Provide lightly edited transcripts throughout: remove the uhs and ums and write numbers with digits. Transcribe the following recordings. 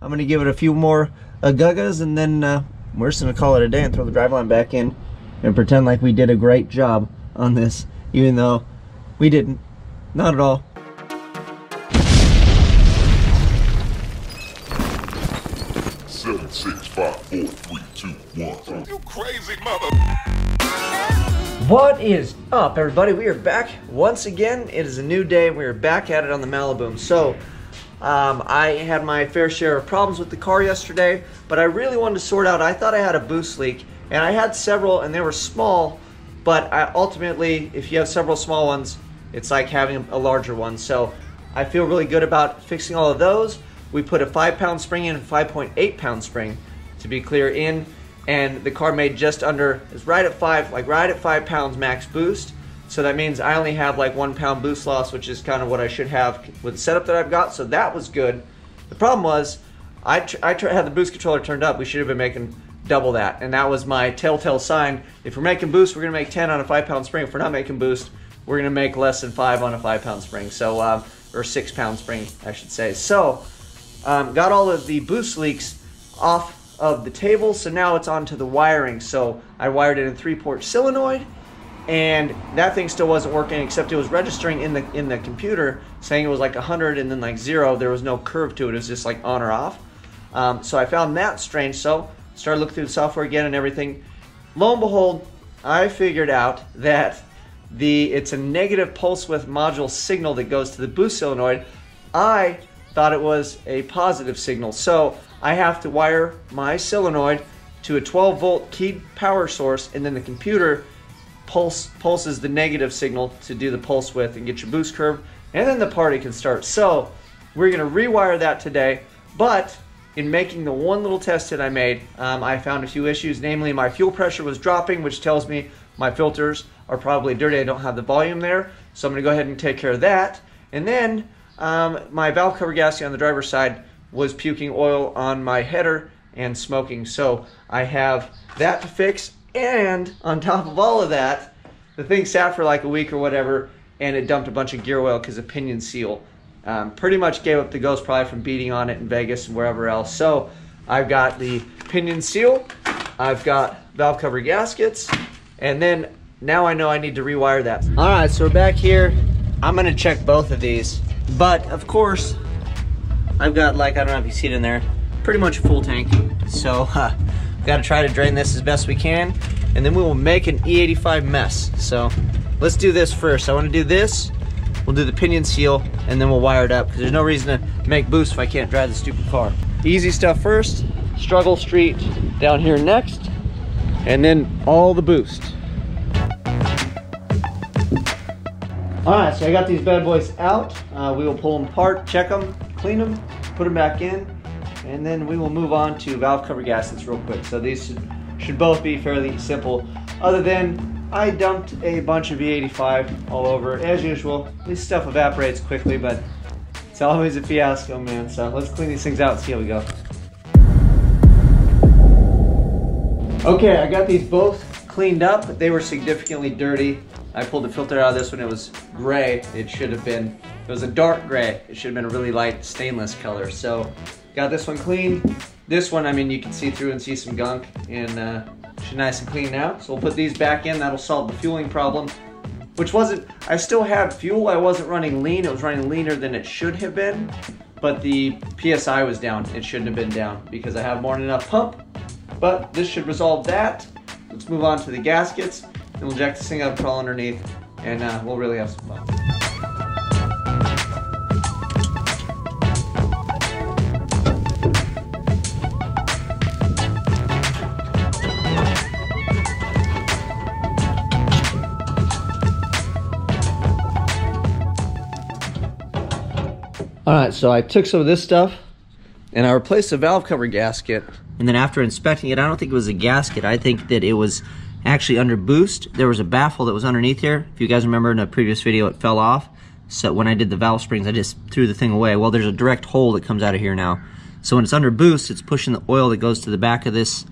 I'm gonna give it a few more gugas, and then we're just gonna call it a day and throw the driveline back in and pretend like we did a great job on this, even though we didn't. Not at all. Seven, 6, 5, 4, 3, 2, 1. You crazy mother. What is up, everybody? We are back once again. It is a new day. We are back at it on the Maliboom. So, I had my fair share of problems with the car yesterday, but I really wanted to sort out. I thought I had a boost leak, and I had several, and they were small, but ultimately, if you have several small ones, it's like having a larger one. So, I feel really good about fixing all of those. We put a 5-pound spring in, a 5.8-pound spring, to be clear, in, and the car made just under, is right at 5 pounds max boost. So that means I only have like 1 pound boost loss, which is kind of what I should have with the setup that I've got. So that was good. The problem was, I had the boost controller turned up. We should have been making double that, and that was my telltale sign. If we're making boost, we're gonna make 10 on a 5-pound spring. If we're not making boost, we're gonna make less than 5 on a 5-pound spring. So, or 6-pound spring, I should say. So, got all of the boost leaks off of the table, so now it's onto the wiring. So I wired it in 3-port solenoid, and that thing still wasn't working, except it was registering in the computer saying it was like 100 and then like 0. There was no curve to it. It was just like on or off. So I found that strange. So started looking through the software again and everything. Lo and behold, I figured out that it's a negative pulse width module signal that goes to the boost solenoid. I thought it was a positive signal, so I have to wire my solenoid to a 12-volt keyed power source, and then the computer pulses the negative signal to do the pulse width and get your boost curve, and then the party can start. So we're going to rewire that today, but in making the one little test that I made, I found a few issues. Namely, my fuel pressure was dropping, which tells me my filters are probably dirty. I don't have the volume there, so I'm going to go ahead and take care of that. And then my valve cover gasket on the driver's side was puking oil on my header and smoking. So I have that to fix, and on top of all of that, the thing sat for like a week or whatever, and it dumped a bunch of gear oil because of Pinion Seal. Pretty much gave up the ghost probably from beating on it in Vegas and wherever else. So I've got the Pinion Seal, I've got valve cover gaskets, and then now I know I need to rewire that. All right, so we're back here. I'm gonna check both of these, but of course, I've got, like, I don't know if you see it in there, pretty much a full tank. So, gotta try to drain this as best we can, and then we will make an E85 mess. So, let's do this first. I wanna do this, we'll do the Pinion Seal, and then we'll wire it up, because there's no reason to make boost if I can't drive the stupid car. Easy stuff first, struggle street down here next, and then all the boost. All right, so I got these bad boys out. We will pull them apart, check them, clean them, put them back in, and then we will move on to valve cover gaskets real quick. So these should both be fairly simple, other than I dumped a bunch of E85 all over. As usual, this stuff evaporates quickly, but it's always a fiasco, man. So let's clean these things out and see how we go. Okay, I got these both cleaned up. They were significantly dirty. I pulled the filter out of this one. It was gray. It was a dark gray. It should have been a really light stainless color. So got this one cleaned. This one, I mean, you can see through and see some gunk, and should be nice and clean now. So we'll put these back in. That'll solve the fueling problem, which I still had fuel. I wasn't running lean. It was running leaner than it should have been, but the PSI was down. It shouldn't have been down because I have more than enough pump, but this should resolve that. Let's move on to the gaskets. Then we'll jack this thing up, crawl underneath, and we'll really have some fun. All right, so I took some of this stuff and I replaced the valve cover gasket. And then after inspecting it, I don't think it was a gasket. I think that it was actually under boost. There was a baffle that was underneath here. If you guys remember in a previous video, it fell off. So when I did the valve springs, I just threw the thing away. Well, there's a direct hole that comes out of here now. So when it's under boost, it's pushing the oil that goes to the back of this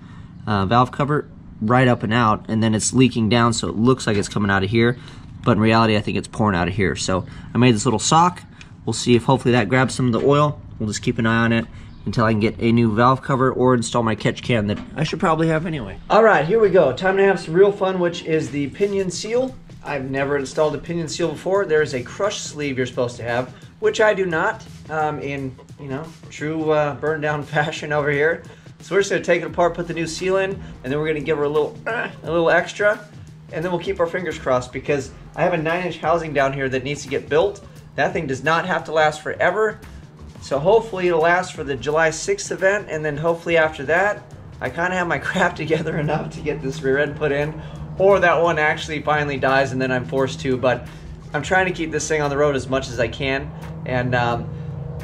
valve cover right up and out, and then it's leaking down, so it looks like it's coming out of here. But in reality, I think it's pouring out of here. So I made this little sock. We'll see if hopefully that grabs some of the oil. We'll just keep an eye on it until I can get a new valve cover or install my catch can that I should probably have anyway. All right, here we go. Time to have some real fun, which is the Pinion Seal. I've never installed a Pinion Seal before. There's a crush sleeve you're supposed to have, which I do not, in, you know, true burn down fashion over here. So we're just gonna take it apart, put the new seal in, and then we're gonna give her a little extra, and then we'll keep our fingers crossed because I have a 9-inch housing down here that needs to get built. That thing does not have to last forever. So hopefully it'll last for the July 6th event, and then hopefully after that, I kind of have my crap together enough to get this rear end put in, or that one actually finally dies and then I'm forced to, but I'm trying to keep this thing on the road as much as I can, and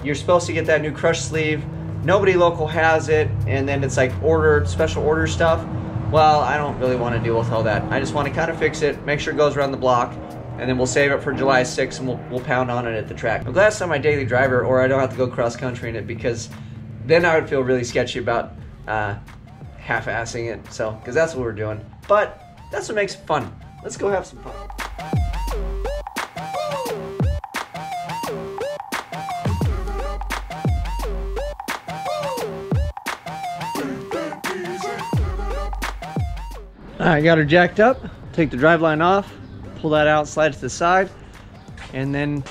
you're supposed to get that new crush sleeve. Nobody local has it, and then it's like special order stuff. Well, I don't really want to deal with all that. I just want to kind of fix it, make sure it goes around the block, and then we'll save it for July 6th and we'll pound on it at the track. I'm glad it's not my daily driver, or I don't have to go cross country in it, because then I would feel really sketchy about half-assing it, so, because that's what we're doing. But that's what makes it fun. Let's go have some fun. I got her jacked up, take the driveline off, pull that out, slide it to the side, and then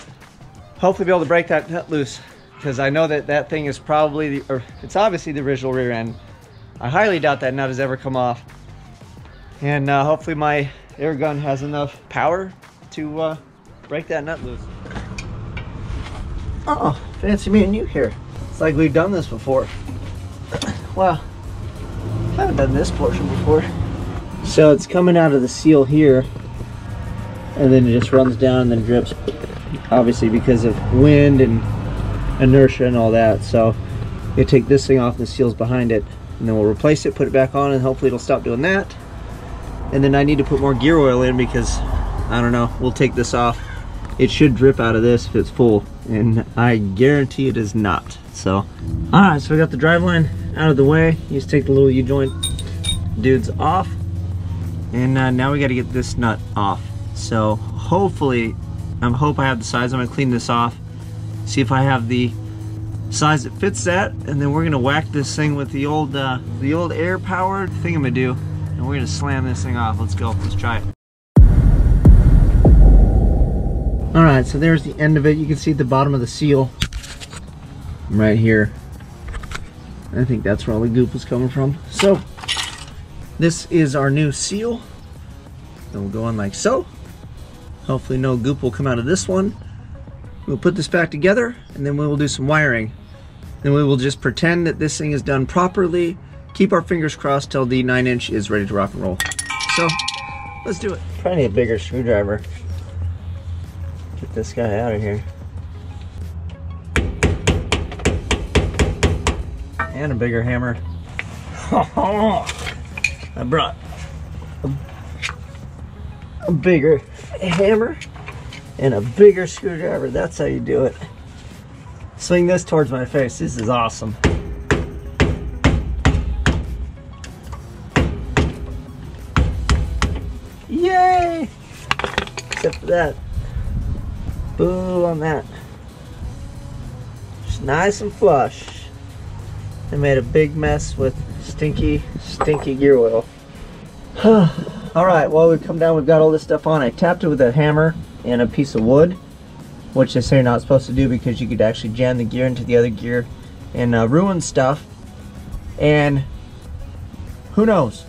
hopefully be able to break that nut loose, because I know that that thing is probably, it's obviously the original rear end. I highly doubt that nut has ever come off. And hopefully my air gun has enough power to break that nut loose. Oh, fancy meeting you here. It's like we've done this before. Well, I haven't done this portion before. So it's coming out of the seal here, and then it just runs down and then drips, obviously because of wind and inertia and all that. So you take this thing off, the seal's behind it, and then we'll replace it, put it back on, and hopefully it'll stop doing that. And then I need to put more gear oil in because, I don't know, we'll take this off. It should drip out of this if it's full, and I guarantee it is not. So, alright, so we got the driveline out of the way. You just take the little U-joint dudes off. And now we got to get this nut off. So hopefully, I hope I have the size. I'm going to clean this off, see if I have the size that fits that, and then we're going to whack this thing with the old air-powered thingamadoo, and we're going to slam this thing off. Let's go. Let's try it. All right, so there's the end of it. You can see at the bottom of the seal right here. I think that's where all the goop was coming from. So this is our new seal. Then we'll go on like so. Hopefully no goop will come out of this one. We'll put this back together, and then we will do some wiring. Then we will just pretend that this thing is done properly, keep our fingers crossed till the 9-inch is ready to rock and roll. So let's do it. Probably need a bigger screwdriver. Get this guy out of here. And a bigger hammer. I brought a bigger hammer and a bigger screwdriver. That's how you do it. Swing this towards my face. This is awesome. Yay! Except for that. Boo on that. Just nice and flush. I made a big mess with stinky gear oil. Alright, well, we've come down, we've got all this stuff on. I tapped it with a hammer and a piece of wood, which they say you're not supposed to do because you could actually jam the gear into the other gear and ruin stuff. And who knows?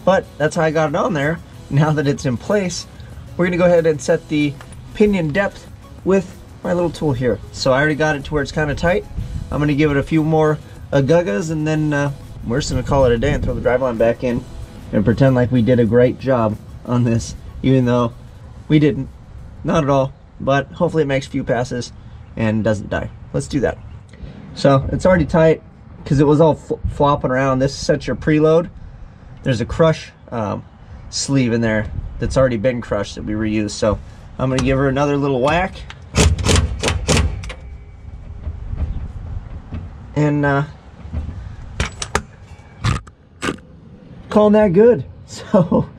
But that's how I got it on there. Now that it's in place, we're going to go ahead and set the pinion depth with my little tool here. So I already got it to where it's kind of tight. I'm going to give it a few more gugas, and then we're just going to call it a day and throw the driveline back in and pretend like we did a great job on this, even though we didn't. Not at all, but hopefully it makes a few passes and doesn't die. Let's do that. So it's already tight because it was all flopping around. This sets your preload. There's a crush sleeve in there that's already been crushed that we reused. So I'm going to give her another little whack. And calling that good. So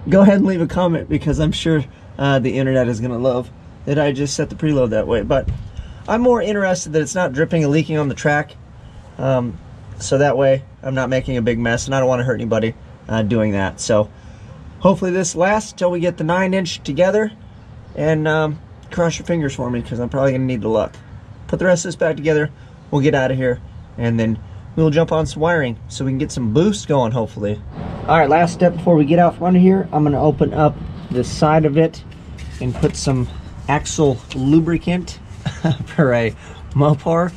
go ahead and leave a comment, because I'm sure the internet is going to love that I just set the preload that way. But I'm more interested that it's not dripping and leaking on the track, so that way I'm not making a big mess, and I don't want to hurt anybody doing that. So hopefully this lasts till we get the 9-inch together, and cross your fingers for me, because I'm probably going to need the luck. Put the rest of this back together, we'll get out of here, and then we'll jump on some wiring so we can get some boost going, hopefully. Alright, last step before we get out from under here, I'm going to open up the side of it and put some axle lubricant for a Mopar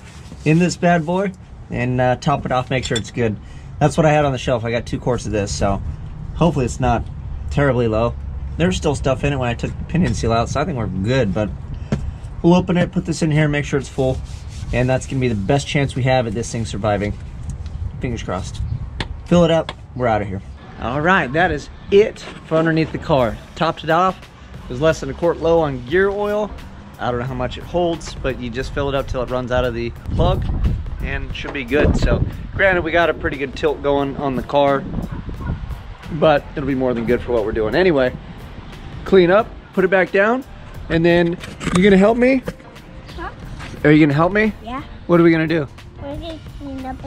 in this bad boy, and top it off, make sure it's good. That's what I had on the shelf. I got 2 quarts of this, so hopefully it's not terribly low. There's still stuff in it when I took the pinion seal out, so I think we're good, but we'll open it, put this in here, make sure it's full, and that's going to be the best chance we have at this thing surviving. Fingers crossed. Fill it up, we're out of here. Alright, that is it for underneath the car. Topped it off. It was less than a quart low on gear oil. I don't know how much it holds, but you just fill it up till it runs out of the plug, and it should be good. So, granted, we got a pretty good tilt going on the car, but it'll be more than good for what we're doing. Anyway, clean up, put it back down, and then you gonna help me? Huh? Are you gonna help me? Yeah. What are we gonna do? We're gonna clean up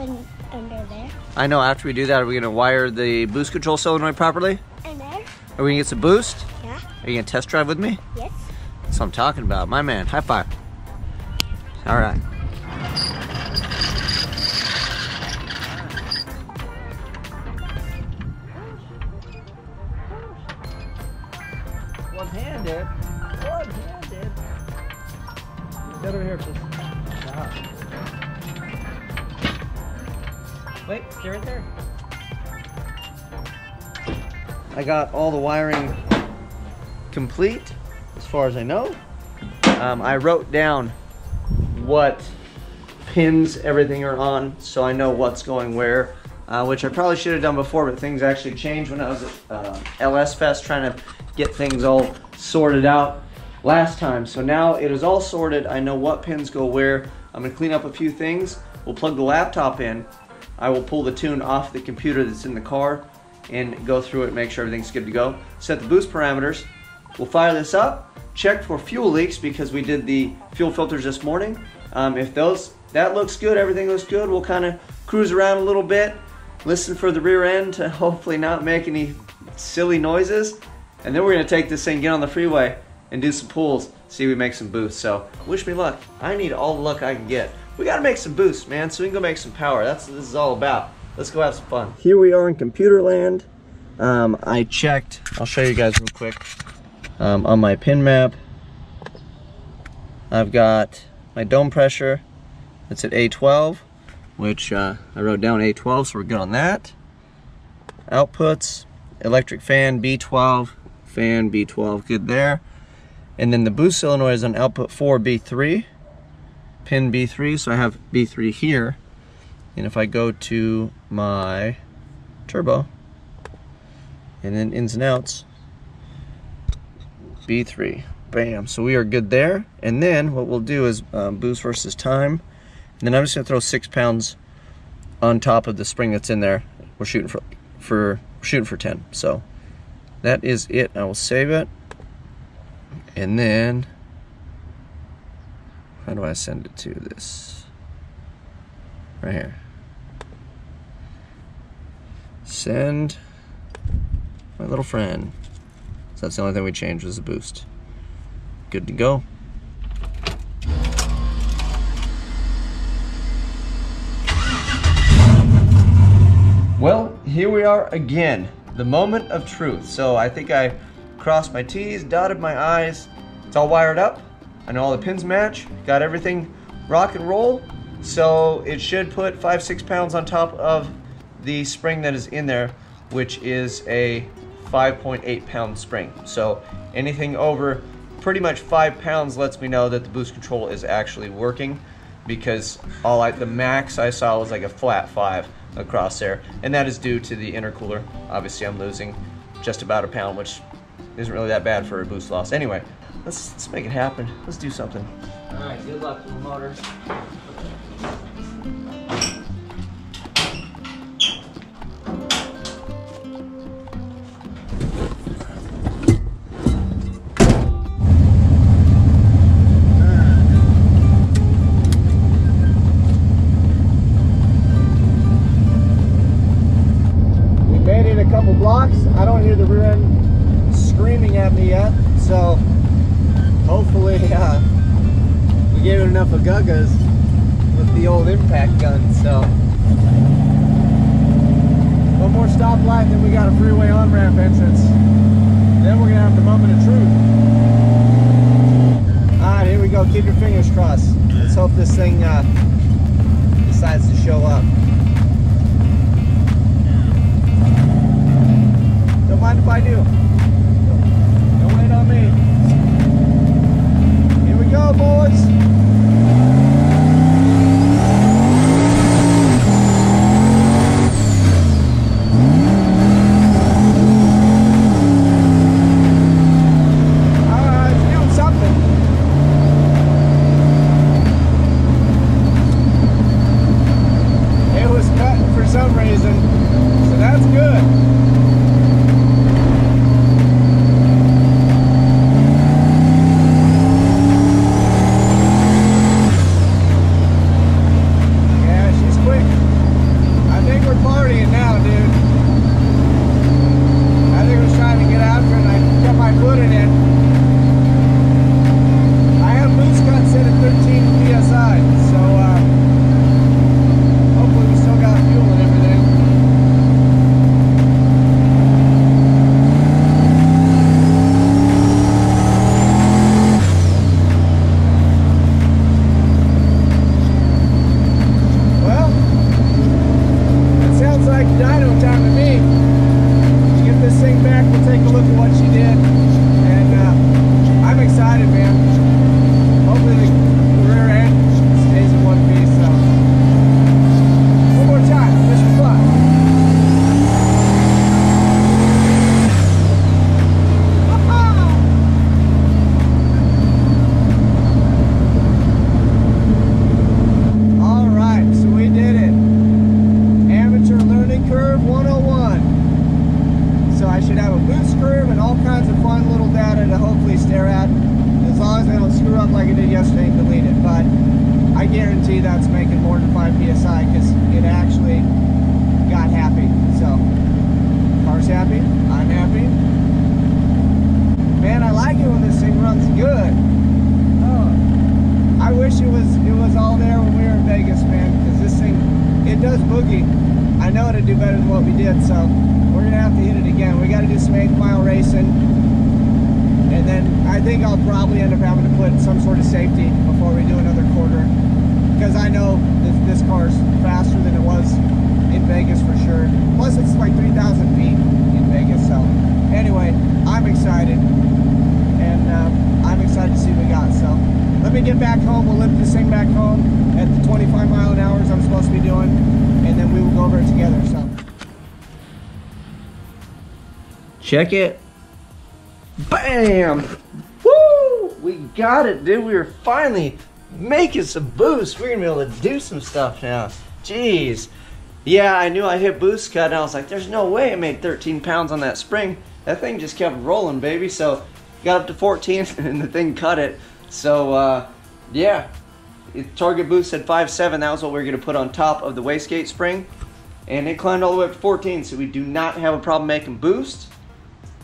under there. I know, after we do that, are we gonna wire the boost control solenoid properly? And there? Are we gonna get some boost? Yeah. Are you gonna test drive with me? Yes. That's what I'm talking about, my man. High five. All right. One-handed. One-handed. Get over here, please. Wait, stay right there. I got all the wiring complete, as far as I know. I wrote down what pins everything are on, so I know what's going where, which I probably should have done before, but things actually changed when I was at LS Fest trying to get things all sorted out last time. So now it is all sorted. I know what pins go where. I'm gonna clean up a few things. We'll plug the laptop in. I will pull the tune off the computer that's in the car and go through it, make sure everything's good to go. Set the boost parameters. We'll fire this up, check for fuel leaks because we did the fuel filters this morning. If that looks good, everything looks good, we'll kind of cruise around a little bit, listen for the rear end to hopefully not make any silly noises, and then we're going to take this thing, get on the freeway, and do some pulls, see if we make some boost. So wish me luck. I need all the luck I can get. We got to make some boost, man, so we can go make some power. That's what this is all about. Let's go have some fun. Here we are in computer land. I checked, I'll show you guys real quick. On my pin map, I've got my dome pressure. It's at A12, which I wrote down A12, so we're good on that. Outputs, electric fan B12, fan B12, good there. And then the boost solenoid is on output 4 B3, pin B3, so I have B3 here. And if I go to my turbo, and then ins and outs, B3, bam. So we are good there. And then what we'll do is boost versus time. And then I'm just gonna throw 6 pounds on top of the spring that's in there. We're shooting for 10. So that is it. I will save it. And then, how do I send it to this? Right here. Send my little friend. So that's the only thing we changed was the boost. Good to go. Well, here we are again. The moment of truth. So I think I crossed my T's, dotted my I's. It's all wired up. I know all the pins match. Got everything rock and roll. So it should put 5-6 pounds on top of the spring that is in there, which is a 5.8 pound spring. So anything over pretty much 5 pounds lets me know that the boost control is actually working, because the max I saw was like a flat 5 across there, and that is due to the intercooler. Obviously I'm losing just about a pound, which isn't really that bad for a boost loss. Anyway, let's make it happen. Let's do something. All right, good luck to the motor. a couple blocks. I don't hear the rear end screaming at me yet, so hopefully we gave it enough agagas with the old impact gun. So one more stoplight, and then we got a freeway on-ramp entrance. Then we're gonna have the moment of truth. All right, here we go. Keep your fingers crossed. Let's hope this thing decides to show up. Don't mind if I do. Don't wait on me. Here we go, boys. That's making more than 5 psi because it actually got happy. So car's happy, I'm happy. Man, I like it when this thing runs good. Oh, I wish it was all there when we were in Vegas, man, because this thing, it does boogie. I know it'd do better than what we did, so we're gonna have to hit it again. We got to do some 8th mile racing, and then I think I'll probably end up having to put some sort of safety before we do another quarter. Because I know this car's faster than it was in Vegas for sure. Plus it's like 3,000 feet in Vegas. So anyway, I'm excited. And I'm excited to see what we got. So let me get back home. We'll lift this thing back home at the 25 mile an hour I'm supposed to be doing. And then we will go over it together. So check it. Bam! Woo! We got it, dude. We were finally making some boost. We're gonna be able to do some stuff now. Jeez. Yeah, I knew I hit boost cut and I was like, there's no way I made 13 pounds on that spring. That thing just kept rolling, baby. So got up to 14 and the thing cut it. So yeah, target boost at 5.7. That was what we were gonna put on top of the wastegate spring, and it climbed all the way up to 14. So we do not have a problem making boost.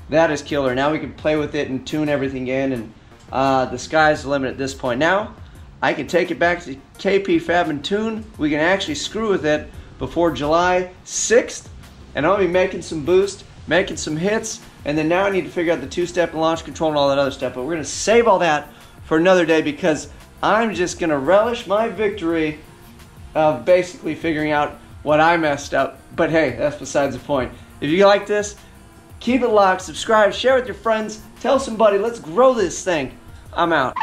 That is killer. Now we can play with it and tune everything in, and the sky's the limit at this point. Now I can take it back to KP Fab and tune. We can actually screw with it before July 6th, and I'll be making some boost, making some hits, and then now I need to figure out the 2-step and launch control and all that other stuff. But we're gonna save all that for another day because I'm just gonna relish my victory of basically figuring out what I messed up. But hey, that's besides the point. If you like this, keep it locked, subscribe, share with your friends, tell somebody, let's grow this thing. I'm out.